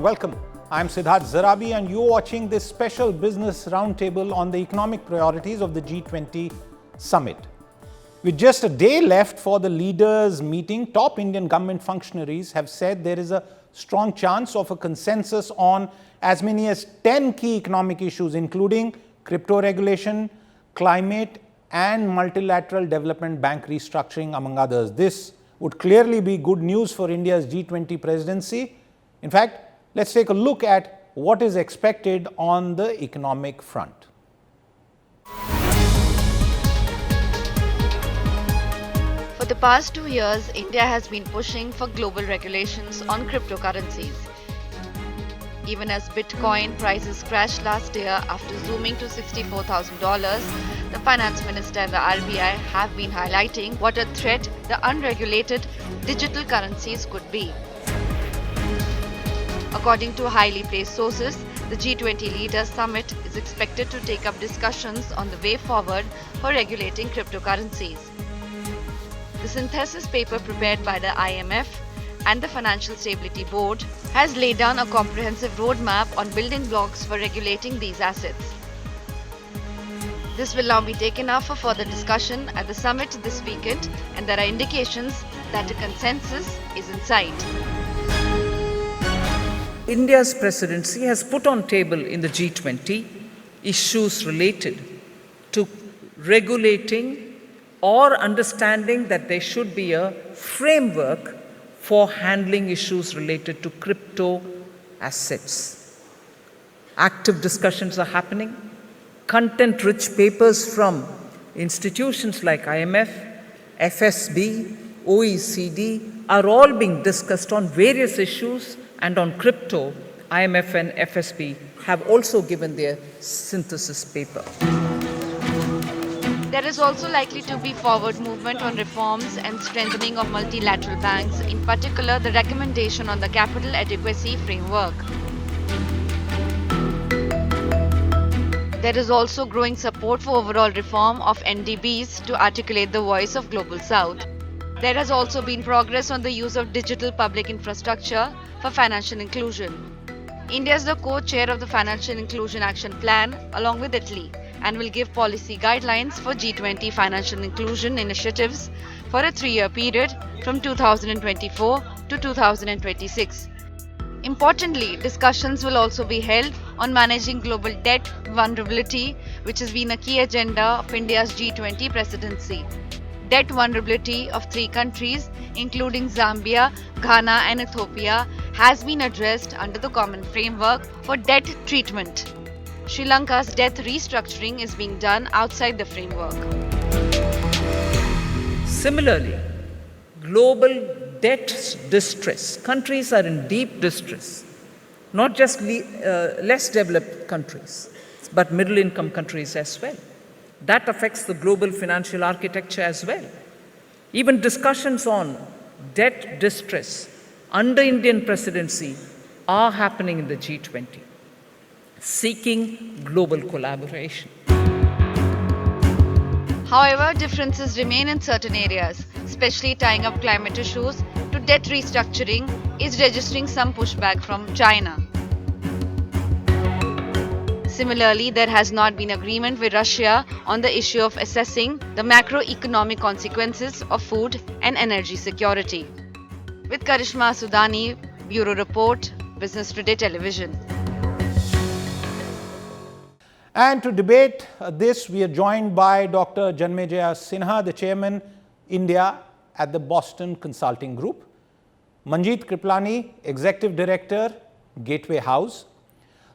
Welcome. I'm Siddharth Zarabi and you're watching this special business roundtable on the economic priorities of the G20 summit. With just a day left for the leaders' meeting, top Indian government functionaries have said there is a strong chance of a consensus on as many as 10 key economic issues, including crypto regulation, climate, and multilateral development bank restructuring, among others. This would clearly be good news for India's G20 presidency. In fact, let's take a look at what is expected on the economic front. For the past 2 years, India has been pushing for global regulations on cryptocurrencies. Even as Bitcoin prices crashed last year after zooming to $64,000, the Finance Minister and the RBI have been highlighting what a threat the unregulated digital currencies could be. According to highly praised sources, the G20 Leaders Summit is expected to take up discussions on the way forward for regulating cryptocurrencies. The synthesis paper prepared by the IMF and the Financial Stability Board has laid down a comprehensive roadmap on building blocks for regulating these assets. This will now be taken up for further discussion at the summit this weekend, and there are indications that a consensus is in sight. India's presidency has put on table in the G20 issues related to regulating or understanding that there should be a framework for handling issues related to crypto assets. Active discussions are happening. Content-rich papers from institutions like IMF, FSB, OECD are all being discussed on various issues. And on crypto, IMF and FSB have also given their synthesis paper. There is also likely to be forward movement on reforms and strengthening of multilateral banks, in particular the recommendation on the capital adequacy framework. There is also growing support for overall reform of NDBs to articulate the voice of Global South. There has also been progress on the use of digital public infrastructure for financial inclusion. India is the co-chair of the Financial Inclusion Action Plan along with Italy and will give policy guidelines for G20 financial inclusion initiatives for a 3-year period from 2024 to 2026. Importantly, discussions will also be held on managing global debt vulnerability, which has been a key agenda of India's G20 presidency. Debt vulnerability of 3 countries, including Zambia, Ghana and Ethiopia, has been addressed under the common framework for debt treatment. Sri Lanka's debt restructuring is being done outside the framework. Similarly, global debt distress. Countries are in deep distress, not just less developed countries, but middle-income countries as well. That affects the global financial architecture as well. Even discussions on debt distress under Indian presidency are happening in the G20, seeking global collaboration. However, differences remain in certain areas, especially tying up climate issues to debt restructuring is registering some pushback from China. Similarly, there has not been agreement with Russia on the issue of assessing the macroeconomic consequences of food and energy security. With Karishma Sudani, Bureau Report, Business Today Television. And to debate this, we are joined by Dr. Janmejaya Sinha, the Chairman, India at the Boston Consulting Group, Manjeet Kriplani, Executive Director, Gateway House,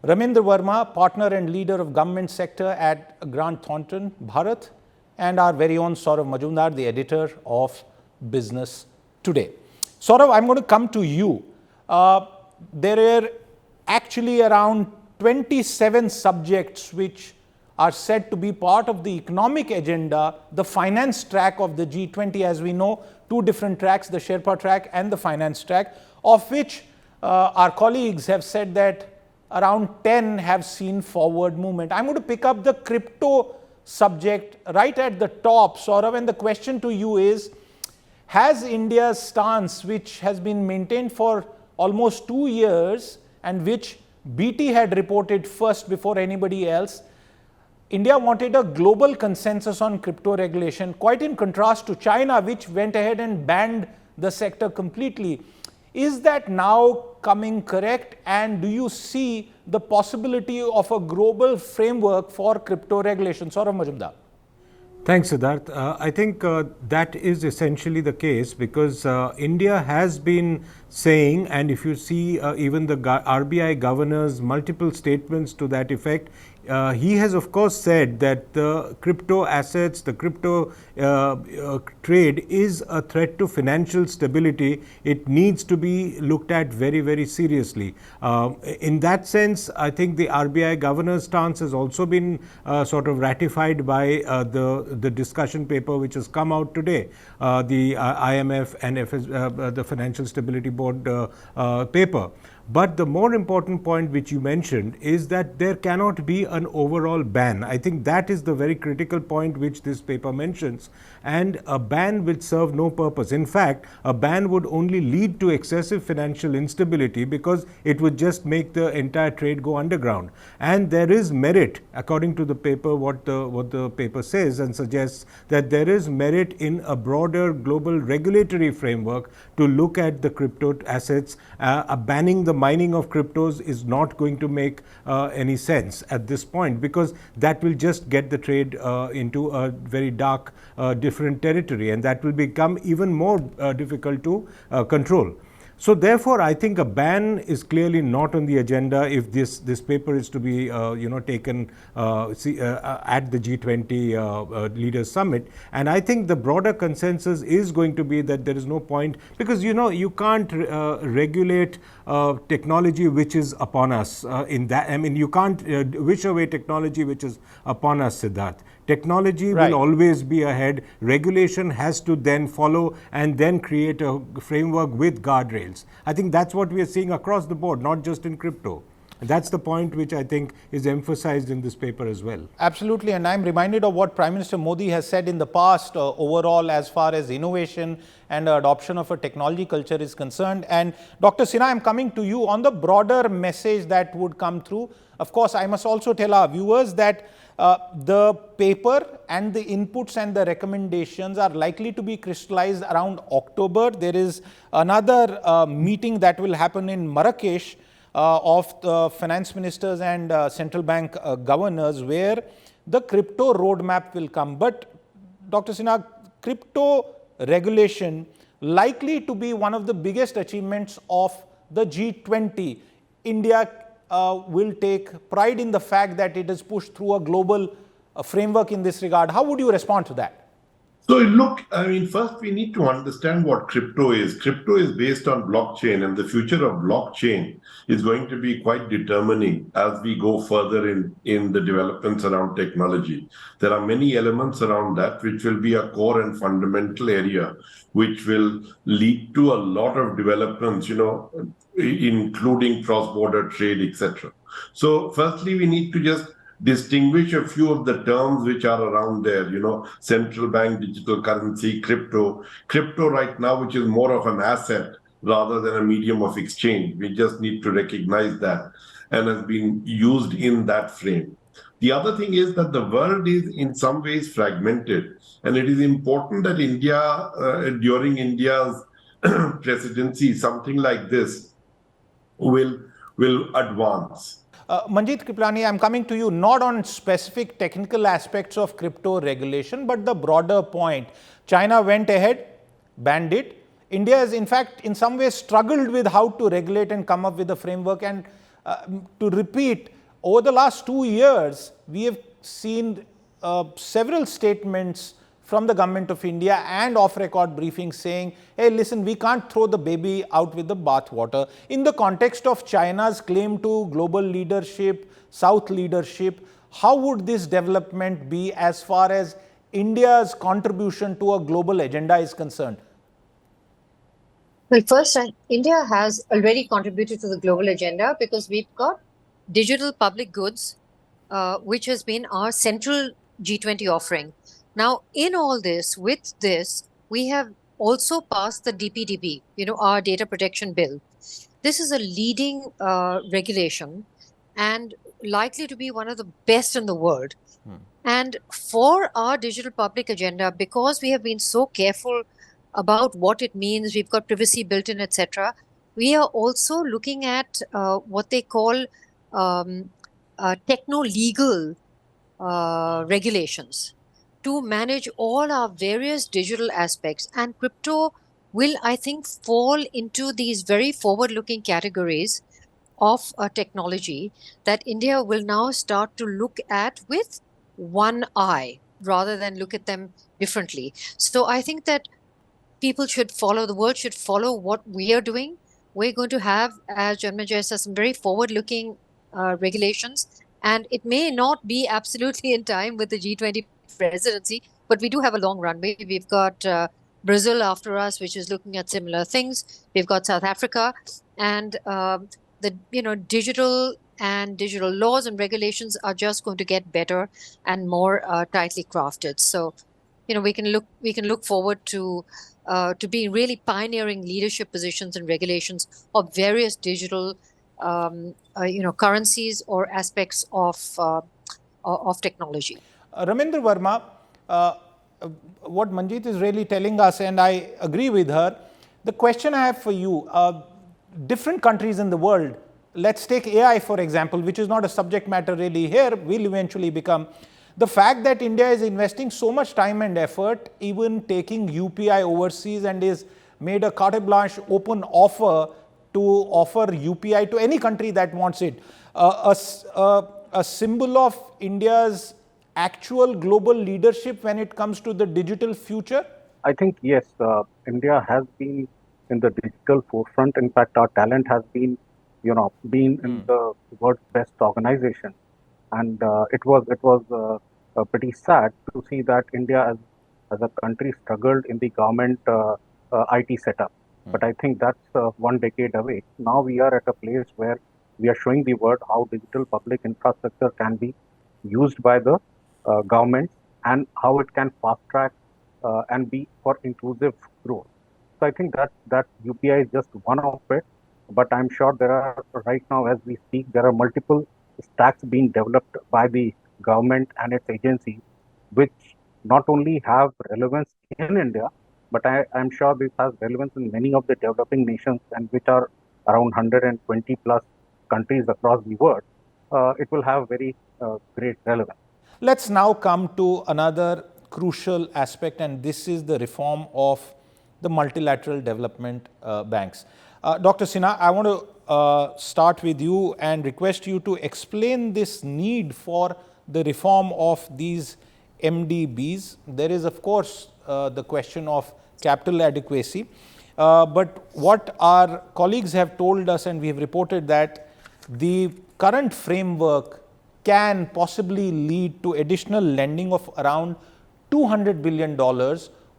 Ramendra Verma, Partner and Leader of Government Sector at Grant Thornton, Bharat, and our very own Saurav Majumdar, the Editor of Business Today. Saurav, I'm going to come to you. There are actually around 27 subjects which are said to be part of the economic agenda, the finance track of the G20. As we know, 2 different tracks, the Sherpa track and the finance track, of which our colleagues have said that around 10 have seen forward movement. I'm going to pick up the crypto subject right at the top, Saurav, and the question to you is, has India's stance, which has been maintained for almost 2 years, and which BT had reported first before anybody else, India wanted a global consensus on crypto regulation, quite in contrast to China, which went ahead and banned the sector completely. Is that now coming correct? And do you see the possibility of a global framework for crypto regulation? Saurav Majumdar. Thanks, Siddharth. I think that is essentially the case because India has been saying, and if you see even the RBI governor's multiple statements to that effect, he has of course said that the crypto assets, the crypto trade is a threat to financial stability. It needs to be looked at very, very seriously. In that sense, I think the RBI governor's stance has also been sort of ratified by the discussion paper which has come out today, the IMF and the Financial Stability Board paper. But the more important point which you mentioned is that there cannot be an overall ban. I think that is the very critical point which this paper mentions. And a ban will serve no purpose. In fact, a ban would only lead to excessive financial instability because it would just make the entire trade go underground. And there is merit, according to the paper, what the paper says and suggests that there is merit in a broader global regulatory framework to look at the crypto assets. Banning the mining of cryptos is not going to make any sense at this point because that will just get the trade into a very dark, different territory, and that will become even more difficult to control. So therefore, I think a ban is clearly not on the agenda if this paper is to be taken at the G20 Leaders Summit. And I think the broader consensus is going to be that there is no point because you can't regulate technology which is upon us. You can't wish away technology which is upon us, Siddharth. Technology will always be ahead. Regulation has to then follow and then create a framework with guardrails. I think that's what we are seeing across the board, not just in crypto. That's the point which I think is emphasized in this paper as well. Absolutely, and I'm reminded of what Prime Minister Modi has said in the past overall as far as innovation and adoption of a technology culture is concerned. And Dr. Sinha, I'm coming to you on the broader message that would come through. Of course, I must also tell our viewers that the paper and the inputs and the recommendations are likely to be crystallized around October. There is another meeting that will happen in Marrakesh of the finance ministers and central bank governors where the crypto roadmap will come. But Dr. Sinha, crypto regulation likely to be one of the biggest achievements of the G20. India will take pride in the fact that it has pushed through a global framework in this regard. How would you respond to that? So look, first we need to understand what crypto is. Crypto is based on blockchain, and the future of blockchain is going to be quite determining as we go further in the developments around technology. There are many elements around that which will be a core and fundamental area which will lead to a lot of developments, including cross-border trade, etc. So firstly, we need to just distinguish a few of the terms which are around there, central bank digital currency, crypto right now, which is more of an asset rather than a medium of exchange. We just need to recognize that and has been used in that frame. The other thing is that the world is in some ways fragmented, and it is important that India, during India's presidency, something like this will advance. Manjeet Kriplani, I'm coming to you not on specific technical aspects of crypto regulation, but the broader point. China went ahead, banned it. India has, in fact, in some ways struggled with how to regulate and come up with a framework. And to repeat, over the last 2 years, we have seen several statements from the government of India and off-record briefings saying, hey, listen, we can't throw the baby out with the bathwater. In the context of China's claim to global leadership, South leadership, how would this development be as far as India's contribution to a global agenda is concerned? Well, first, India has already contributed to the global agenda because we've got digital public goods, which has been our central G20 offering. Now, in all this, with this, we have also passed the DPDP, our data protection bill. this is a leading regulation and likely to be one of the best in the world. And for our digital public agenda, because we have been so careful about what it means, we've got privacy built in, etc., we are also looking at what they call techno-legal regulations to manage all our various digital aspects. And crypto will, I think, fall into these very forward-looking categories of technology that India will now start to look at with one eye rather than look at them differently. So I think that people should follow, the world should follow what we are doing. We're going to have, as Janmajay says, some very forward-looking regulations, and it may not be absolutely in time with the G20 presidency, but we do have a long runway. We've got Brazil after us, which is looking at similar things. We've got South Africa, and the digital laws and regulations are just going to get better and more tightly crafted. So we can look forward to being really pioneering leadership positions and regulations of various digital currencies or aspects of technology. Ramendra Verma, what Manjeet is really telling us, and I agree with her, the question I have for you, different countries in the world, let's take AI for example, which is not a subject matter really here, will eventually become. The fact that India is investing so much time and effort, even taking UPI overseas and is made a carte blanche open offer to offer UPI to any country that wants it, a symbol of India's actual global leadership when it comes to the digital future? I think, yes, India has been in the digital forefront. In fact, our talent has been, in the world's best organization. And it was pretty sad to see that India as a country struggled in the government IT setup. But I think that's 1 decade away. Now we are at a place where we are showing the world how digital public infrastructure can be used by the governments and how it can fast track and be for inclusive growth. So I think that UPI is just one of it. But I'm sure there are, right now as we speak, there are multiple stacks being developed by the government and its agencies, which not only have relevance in India, but I'm sure this has relevance in many of the developing nations, and which are around 120 plus countries across the world. It will have very great relevance. Let's now come to another crucial aspect, and this is the reform of the multilateral development banks. Dr. Sinha, I want to start with you and request you to explain this need for the reform of these MDBs. There is, of course, the question of capital adequacy, but what our colleagues have told us, and we have reported that the current framework can possibly lead to additional lending of around $200 billion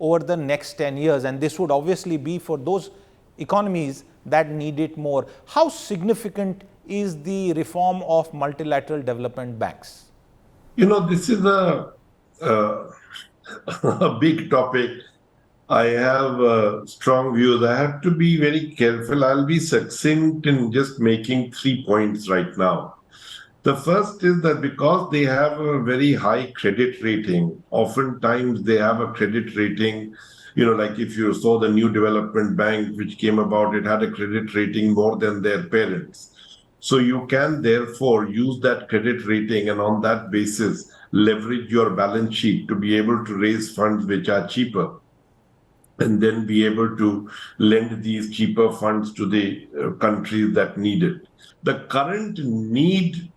over the next 10 years. And this would obviously be for those economies that need it more. How significant is the reform of multilateral development banks? This is a big topic. I have strong views. I have to be very careful. I'll be succinct in just making 3 points right now. The first is that because they have a very high credit rating, oftentimes they have a credit rating, like if you saw the new development bank which came about, it had a credit rating more than their parents. So you can therefore use that credit rating and on that basis leverage your balance sheet to be able to raise funds which are cheaper, and then be able to lend these cheaper funds to the countries that need it. The current need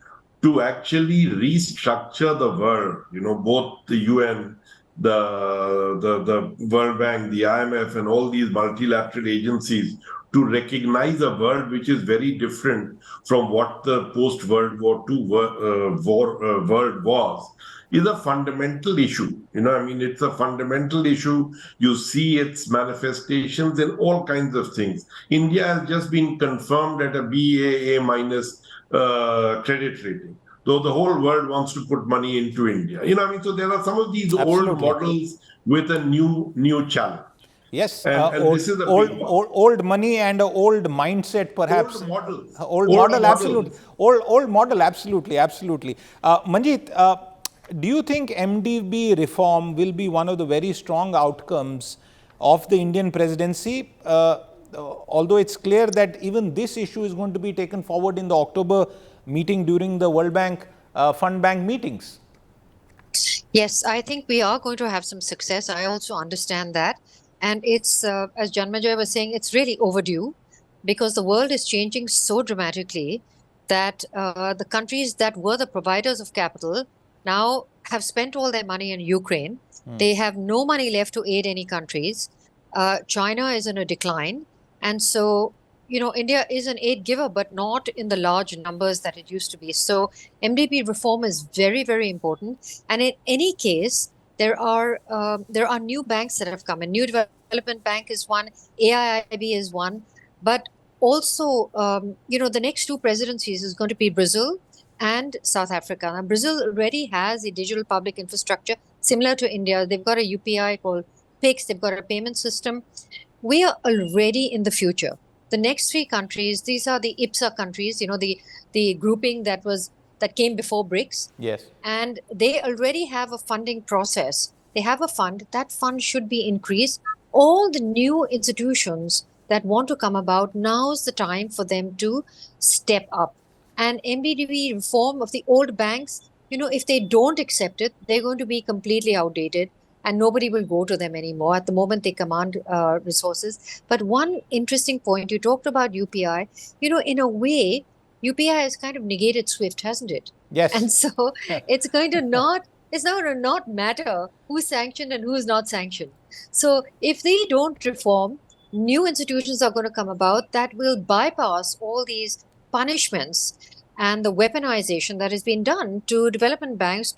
to actually restructure the world, both the UN, the World Bank, the IMF, and all these multilateral agencies, to recognize a world which is very different from what the post-World War II world was, is a fundamental issue. It's a fundamental issue. You see its manifestations in all kinds of things. India has just been confirmed at a BAA minus credit rating, though the whole world wants to put money into India. So there are some of these Absolutely. old models with a new challenge. Yes, And old, this is a old, big one. old money and an old mindset, perhaps. Old models. Old Old model, models. absolutely. Old model, absolutely, absolutely. Manjeet, do you think MDB reform will be one of the very strong outcomes of the Indian presidency? Although it's clear that even this issue is going to be taken forward in the October meeting during the World Bank Fund Bank meetings. Yes, I think we are going to have some success. I also understand that. And it's, as Janmajay was saying, it's really overdue because the world is changing so dramatically that the countries that were the providers of capital now have spent all their money in Ukraine. They have no money left to aid any countries. China is in a decline. And so, India is an aid giver, but not in the large numbers that it used to be. So, MDB reform is very, very important. And in any case, there are new banks that have come. A new development bank is one, AIIB is one, but also the next two presidencies is going to be Brazil and South Africa. Now, Brazil already has a digital public infrastructure similar to India. They've got a UPI called PIX. They've got a payment system. We are already in the future. The next three countries, these are the IPSA countries, the grouping that came before BRICS. Yes. And they already have a funding process. They have a fund. That fund should be increased. All the new institutions that want to come about, now's the time for them to step up. And MBDB reform of the old banks, if they don't accept it, they're going to be completely outdated and nobody will go to them anymore. At the moment, they command resources. But one interesting point, you talked about UPI. In a way, UPI has kind of negated SWIFT, hasn't it? Yes. And so it's going to not matter who's sanctioned and who's not sanctioned. So if they don't reform, new institutions are going to come about that will bypass all these punishments and the weaponization that has been done to development banks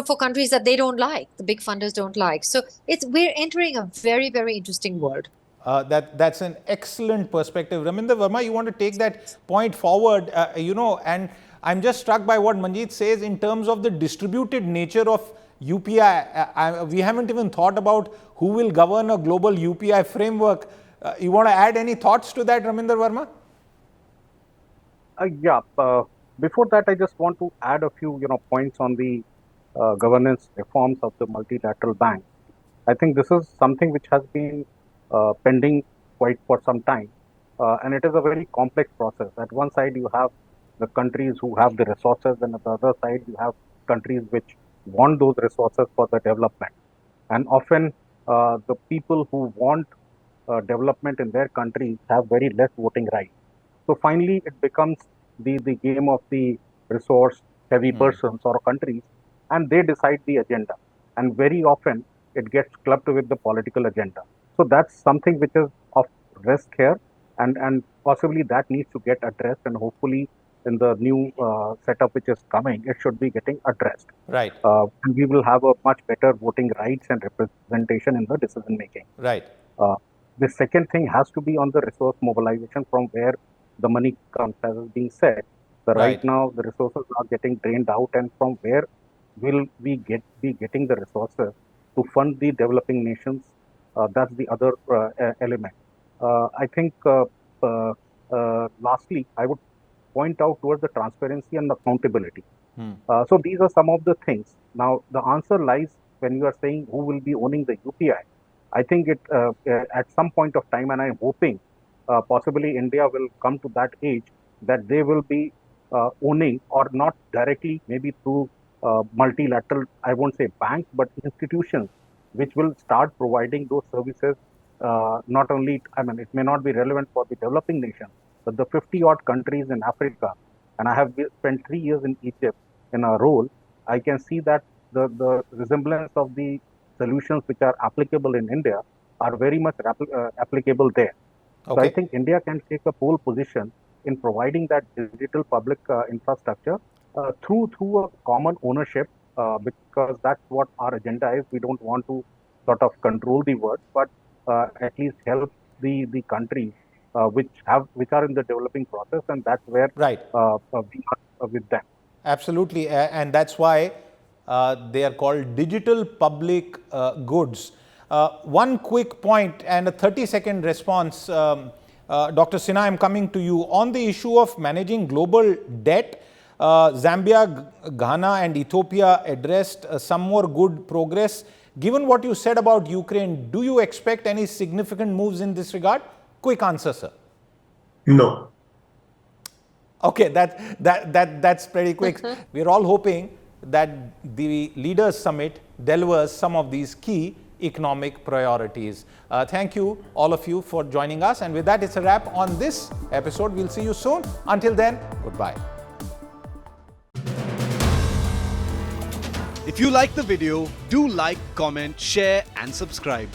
for countries that they don't like, the big funders don't like. So we're entering a very, very interesting world. That's an excellent perspective. Raminder Verma, you want to take that point forward, and I'm just struck by what Manjeet says in terms of the distributed nature of UPI. We haven't even thought about who will govern a global UPI framework. You want to add any thoughts to that, Raminder Verma? Yeah. Before that, I just want to add a few, points on the governance reforms of the multilateral bank. I think this is something which has been pending quite for some time, and it is a very complex process. At one side, you have the countries who have the resources, and at the other side, you have countries which want those resources for the development. And often, the people who want development in their countries have very less voting rights. So finally, it becomes the game of the resource heavy persons or countries, and they decide the agenda. And very often, it gets clubbed with the political agenda. So that's something which is of risk here, and possibly that needs to get addressed. And hopefully, in the new setup which is coming, it should be getting addressed. Right. And we will have a much better voting rights and representation in the decision making. Right. The second thing has to be on the resource mobilization from where the money comes, as is being said. Right now, the resources are getting drained out, and from where will we be getting the resources to fund the developing nations? That's the other element. I think, lastly, I would point out towards the transparency and accountability. So these are some of the things. Now, the answer lies when you are saying who will be owning the UPI. I think it at some point of time, and I'm hoping possibly India will come to that age that they will be owning, or not directly, maybe through multilateral, I won't say banks, but institutions which will start providing those services. Not only, it may not be relevant for the developing nations, but the 50 odd countries in Africa. And I have spent 3 years in Egypt in a role. I can see that the resemblance of the solutions which are applicable in India are very much applicable there. So I think India can take a pole position in providing that digital public infrastructure through a common ownership, because that's what our agenda is. We don't want to sort of control the world, but at least help the countries which are in the developing process, and that's where we are with them. Absolutely, and that's why they are called digital public goods. One quick point and a 30-second response. Dr. Sinha, I'm coming to you. On the issue of managing global debt, Zambia, Ghana and Ethiopia addressed some more good progress. Given what you said about Ukraine, do you expect any significant moves in this regard? Quick answer, sir. No. Okay, that's pretty quick. We're all hoping that the Leaders Summit delivers some of these key economic priorities. Thank you, all of you, for joining us. And with that, it's a wrap on this episode. We'll see you soon. Until then, goodbye. If you like the video, do like, comment, share and subscribe.